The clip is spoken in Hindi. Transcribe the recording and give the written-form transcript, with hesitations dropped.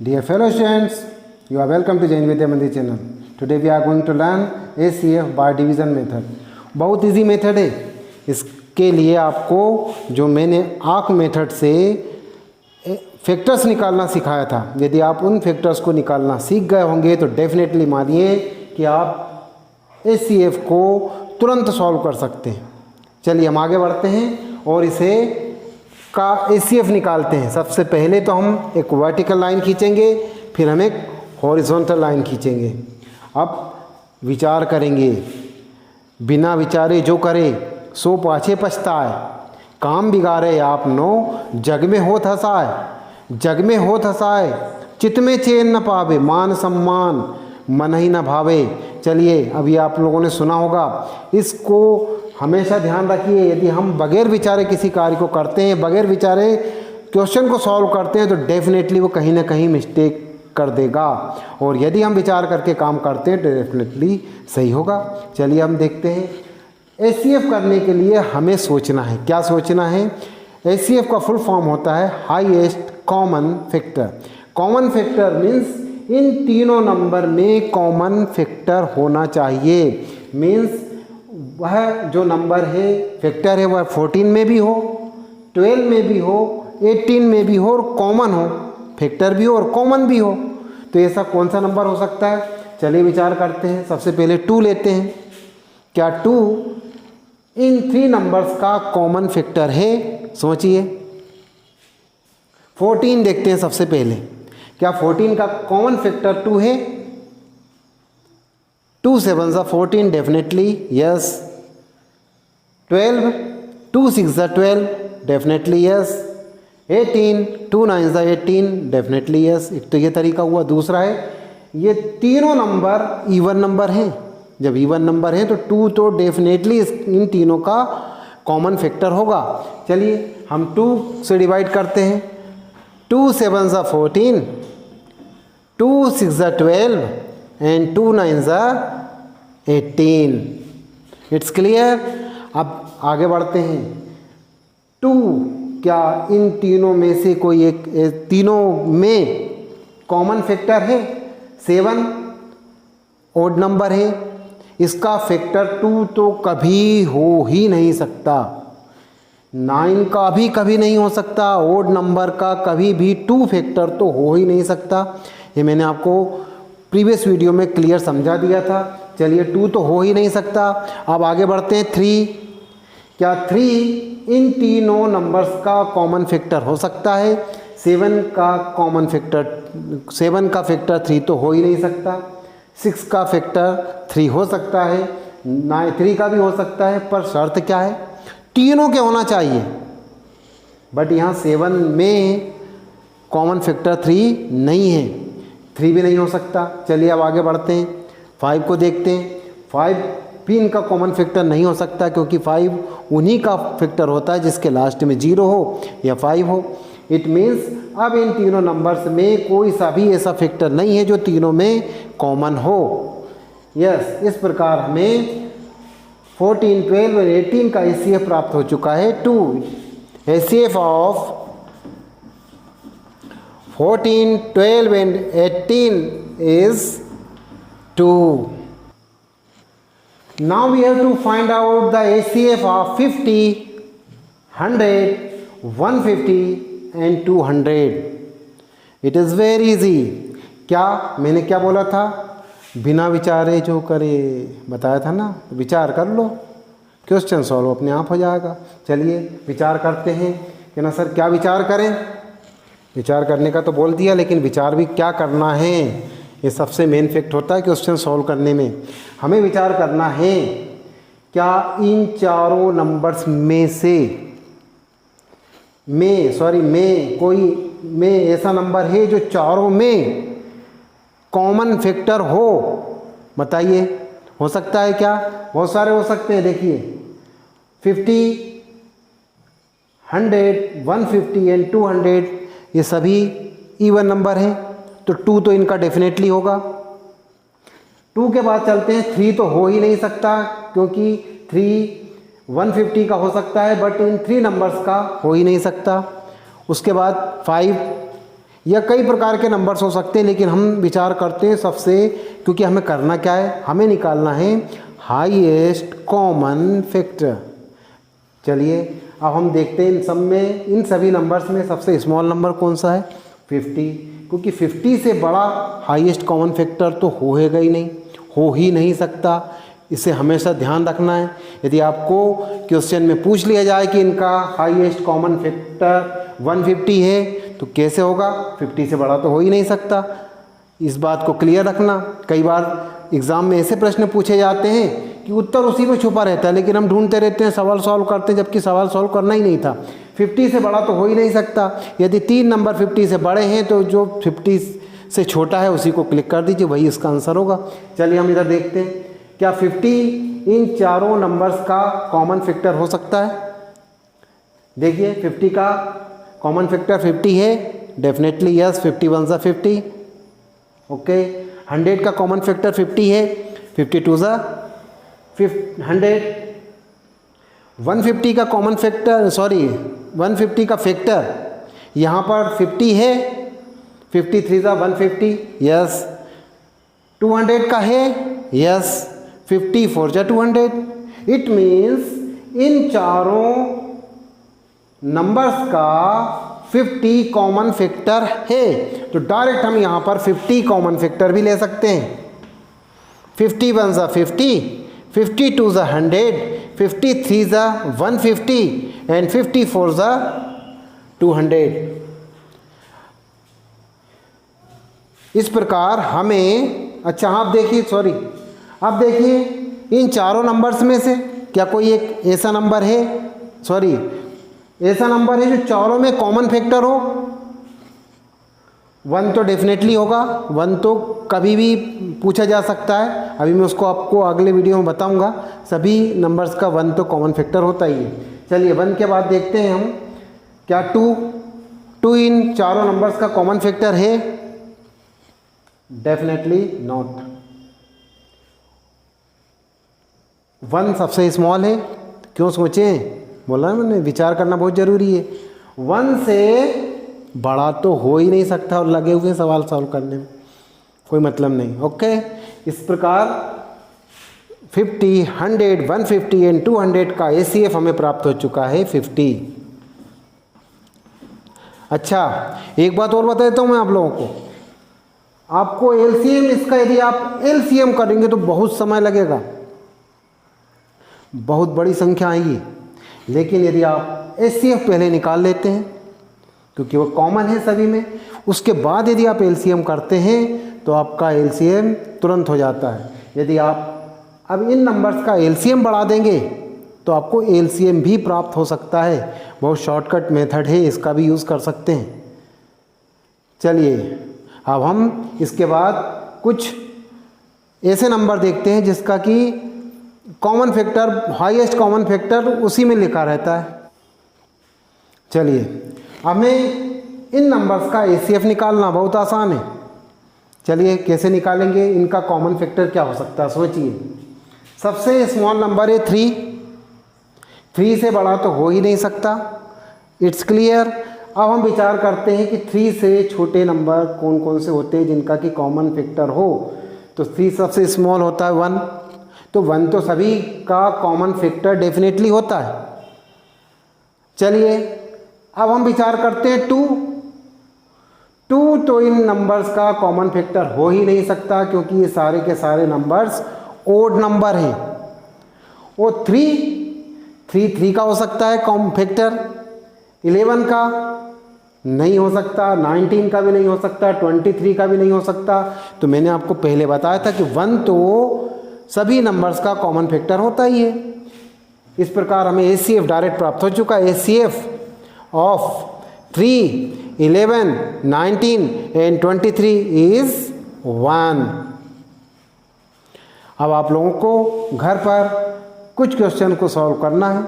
Dear fellow students, you are welcome to Jain Vidya Mandir channel. Today we are going to learn ACF by division method. बहुत इजी मेथड है. इसके लिए आपको जो मैंने आर्क मेथड से फैक्टर्स निकालना सिखाया था, यदि आप उन फैक्टर्स को निकालना सीख गए होंगे तो डेफिनेटली मानिए कि आप ACF को तुरंत सॉल्व कर सकते हैं. चलिए हम आगे बढ़ते हैं और इसे का ACF निकालते हैं. सबसे पहले तो हम एक वर्टिकल लाइन खींचेंगे, फिर हम एक हॉरिजॉन्टल लाइन खींचेंगे. अब विचार करेंगे. बिना विचारे जो करे सो पाछे पछताए, काम बिगाड़े आप नो जग में होत हसाए. जग में होत हसाए चित्त में चैन न पावे, मान सम्मान मन ही न भावे. चलिए अभी आप लोगों ने सुना होगा, इसको हमेशा ध्यान रखिए. यदि हम बगैर विचारे किसी कार्य को करते हैं, बगैर विचारे क्वेश्चन को सॉल्व करते हैं तो डेफिनेटली वो कहीं ना कहीं मिस्टेक कर देगा, और यदि हम विचार करके काम करते हैं तो डेफिनेटली सही होगा. चलिए हम देखते हैं. ACF करने के लिए हमें सोचना है. क्या सोचना है? ACF का फुल फॉर्म होता है highest common factor. Common factor means in तीनों नंबर में कॉमन फैक्टर होना चाहिए. मीन्स वह जो नंबर है फैक्टर है वह 14 में भी हो, 12 में भी हो, 18 में भी हो और कॉमन हो. फैक्टर भी हो और कॉमन भी हो. तो ऐसा कौन सा नंबर हो सकता है? चलिए विचार करते हैं. सबसे पहले 2 लेते हैं. क्या 2 इन 3 नंबर्स का कॉमन फैक्टर है? सोचिए. 14 देखते हैं सबसे पहले. क्या 14 का कॉमन फैक्टर 2 है? 2 7 ज़ा 14 डेफिनेटली यस. 12 2 6 ज़ा 12 डेफिनेटली यस. 18 2 9 ज़ा 18 डेफिनेटली यस. एक तो ये तरीका हुआ. दूसरा है ये तीनों नंबर इवन नंबर हैं. जब इवन नंबर हैं तो 2 तो डेफिनेटली इन तीनों का कॉमन फैक्टर होगा. चलिए हम 2 से डिवाइड करते हैं. 2 7 ज़ा 14, 2 6 ज़ा 12 एंड 2 9 ज़ा 18. It's clear. अब आगे बढ़ते हैं. 2 क्या इन तीनों में से कोई एक तीनों में कॉमन फैक्टर है? 7 ओड नंबर है, इसका फैक्टर 2 तो कभी हो ही नहीं सकता. 9 का भी कभी नहीं हो सकता. ओड नंबर का कभी भी 2 फैक्टर तो हो ही नहीं सकता. ये मैंने आपको प्रीवियस वीडियो में क्लियर समझा दिया था. चलिए 2 तो हो ही नहीं सकता. अब आगे बढ़ते हैं. 3 क्या 3 इन तीनों नंबर्स का कॉमन फैक्टर हो सकता है? 7 का कॉमन फैक्टर 7 का फैक्टर 3 तो हो ही नहीं सकता. 6 का फैक्टर 3 हो सकता है, 3 का भी हो सकता है, पर शर्त क्या है? तीनों के होना चाहिए. बट यहाँ 7 में कॉमन फैक्टर 3 नहीं है, 3 भी नहीं हो सकता. चलिए अब आगे बढ़ते हैं. 5 को देखते हैं. 5 भी इनका कॉमन फैक्टर नहीं हो सकता, क्योंकि 5 उन्हीं का फैक्टर होता है जिसके लास्ट में 0 हो या 5 हो. इट मीन्स अब इन तीनों नंबर्स में कोई सा भी ऐसा फैक्टर नहीं है जो तीनों में कॉमन हो. यस, इस प्रकार हमें 14, 12 और 18 का ACF प्राप्त हो चुका है. 2 ACF of 14, 12 and 18 is 2. Now we have to find out the ACF of 50, 100, 150 and 200. It is very easy. क्या मैंने क्या बोला था? बिना विचारे जो करे, बताया था ना. विचार कर लो, क्वेश्चन सॉल्व अपने आप हो जाएगा. चलिए विचार करते हैं. कि ना सर क्या विचार करें? विचार करने का तो बोल दिया, लेकिन विचार भी क्या करना है, ये सबसे मेन फैक्ट होता है क्वेश्चन सॉल्व करने में. हमें विचार करना है क्या इन चारों नंबर्स में से कोई ऐसा नंबर है जो चारों में कॉमन फैक्टर हो? बताइए. हो सकता है क्या? बहुत सारे हो सकते हैं. देखिए 50, 100, 150 एंड 200 ये सभी इवन नंबर हैं, तो 2 तो इनका डेफिनेटली होगा. 2 के बाद चलते हैं. 3 तो हो ही नहीं सकता, क्योंकि 3 150 का हो सकता है, बट इन 3 नंबर्स का हो ही नहीं सकता. उसके बाद 5 या कई प्रकार के नंबर्स हो सकते हैं, लेकिन हम विचार करते हैं सबसे, क्योंकि हमें करना क्या है, हमें निकालना है हाईएस्ट कॉमन फैक्टर। चलिए अब हम देखते हैं इन सब में, इन सभी नंबर्स में सबसे स्मॉल नंबर कौन सा है, 50, क्योंकि 50 से बड़ा हाईएस्ट कॉमन फैक्टर तो होएगा ही नहीं, हो ही नहीं सकता। इसे हमेशा ध्यान रखना है। यदि आपको क्वेश्चन में पूछ लिया जाए कि इनका हाईएस्ट कॉमन फैक्टर 150 है तो कैसे होगा, 50 से बड़ा तो हो ही नहीं सकता। इस बात को क्लियर रखना। कई बार एग्ज़ाम में ऐसे प्रश्न पूछे जाते हैं कि उत्तर उसी में छुपा रहता है, लेकिन हम ढूंढते रहते हैं, सवाल सॉल्व करते हैं, जबकि सवाल सॉल्व करना ही नहीं था। 50 से बड़ा तो हो ही नहीं सकता। यदि 3 नंबर 50 से बड़े हैं तो जो 50 से छोटा है उसी को क्लिक कर दीजिए, वही इसका आंसर होगा। चलिए हम इधर देखते हैं, क्या 50 इन चारों नंबर्स का कॉमन फैक्टर हो सकता है। देखिए 50 का कॉमन फैक्टर 50 है, डेफिनेटली यस, 50 1 ज़ा 50, ओके। 100 का कॉमन फैक्टर 50 है, 52 ज़ा 100। 150 का कॉमन फैक्टर, सॉरी 150 का फैक्टर यहाँ पर 50 है, 53 ज़ा 150, यस। 200 का है, यस, 54 ज़ा 200। इट मीन्स इन चारों नंबर्स का 50 कॉमन फैक्टर है, तो डायरेक्ट हम यहाँ पर 50 कॉमन फैक्टर भी ले सकते हैं। 50 1 ज़ा 50, 52 ज़ा 100, 53 ज़ा 150 एंड 54 ज़ा 200। इस प्रकार हमें, अच्छा आप देखिए, सॉरी अब देखिए इन चारों नंबर्स में से क्या कोई एक ऐसा नंबर है, सॉरी ऐसा नंबर है जो चारों में कॉमन फैक्टर हो। 1 तो डेफिनेटली होगा, 1 तो कभी भी पूछा जा सकता है, अभी मैं उसको आपको अगले वीडियो में बताऊंगा। सभी नंबर्स का 1 तो कॉमन फैक्टर होता ही है। चलिए 1 के बाद देखते हैं हम, क्या 2 इन चारों नंबर्स का कॉमन फैक्टर है, डेफिनेटली नॉट। 1 सबसे स्मॉल है, क्यों सोचें, बोला ना मैंने, विचार करना बहुत ज़रूरी है। 1 से बड़ा तो हो ही नहीं सकता, और लगे हुए सवाल सॉल्व करने में कोई मतलब नहीं, ओके। इस प्रकार 50, 100, 150 एंड 200 का ACF हमें प्राप्त हो चुका है 50। अच्छा एक बात और बता देता हूँ मैं आप लोगों को, आपको LCM इसका, यदि आप LCM करेंगे तो बहुत समय लगेगा, बहुत बड़ी संख्या आएगी। लेकिन यदि आप HCF पहले निकाल लेते हैं, क्योंकि वो कॉमन है सभी में, उसके बाद यदि आप LCM करते हैं तो आपका LCM तुरंत हो जाता है। यदि आप अब इन नंबर्स का LCM बढ़ा देंगे तो आपको LCM भी प्राप्त हो सकता है। बहुत शॉर्टकट मेथड है, इसका भी यूज़ कर सकते हैं। चलिए अब हम इसके बाद कुछ ऐसे नंबर देखते हैं जिसका कि common factor, highest common factor उसी में लिखा रहता है। चलिए हमें इन नंबर्स का ACF निकालना बहुत आसान है। चलिए कैसे निकालेंगे, इनका कॉमन फैक्टर क्या हो सकता है, सोचिए। सबसे स्मॉल नंबर है 3, 3 से बड़ा तो हो ही नहीं सकता, इट्स क्लियर। अब हम विचार करते हैं कि 3 से छोटे नंबर कौन कौन से होते हैं जिनका कि कॉमन फैक्टर हो। तो 3 सबसे स्मॉल होता है 1, तो 1 तो सभी का कॉमन फैक्टर डेफिनेटली होता है। चलिए अब हम विचार करते हैं 2 तो इन नंबर्स का कॉमन फैक्टर हो ही नहीं सकता, क्योंकि ये सारे के सारे नंबर्स ओड नंबर हैं। और 3 का हो सकता है कॉमन फैक्टर, 11 का नहीं हो सकता, 19 का भी नहीं हो सकता, 23 का भी नहीं हो सकता। तो मैंने आपको पहले बताया था कि 1 तो सभी नंबर्स का कॉमन फैक्टर होता ही है। इस प्रकार हमें ACF डायरेक्ट प्राप्त हो चुका है। ACF of 3, 11, 19 and 23 is 1। अब आप लोगों को घर पर कुछ क्वेश्चन को सॉल्व करना है।